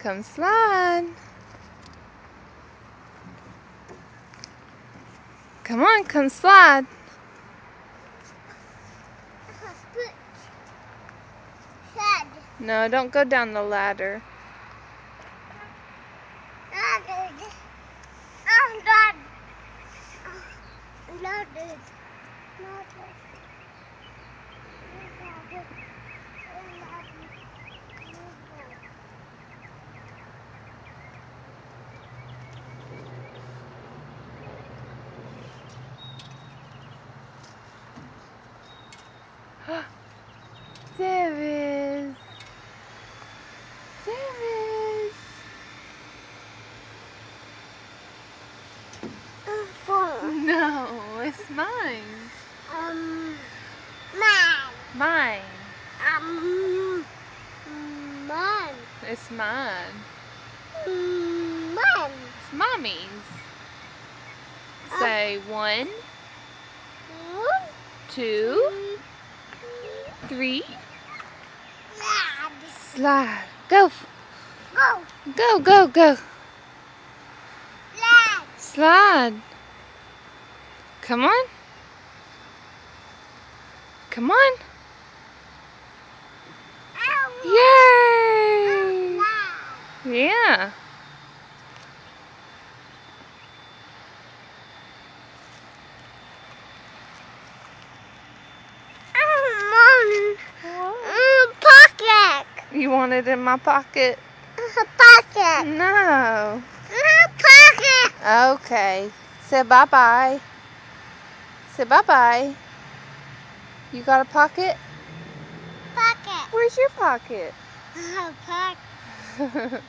Come slide. Come on, come slide. No, don't go down the ladder. There is. There is. No, it's mine. Mine. Mine. Mine. It's mine. Mine. It's mommy's. Say 1, 2, 3. Slide. Go. Go. Go, go, go. Slide. Slide. Come on. Come on. Yay! Yeah. Pocket. You want it in my pocket? Pocket. No. Pocket. Okay. Say bye-bye. Say bye-bye. You got a pocket? Pocket. Where's your pocket? Pocket.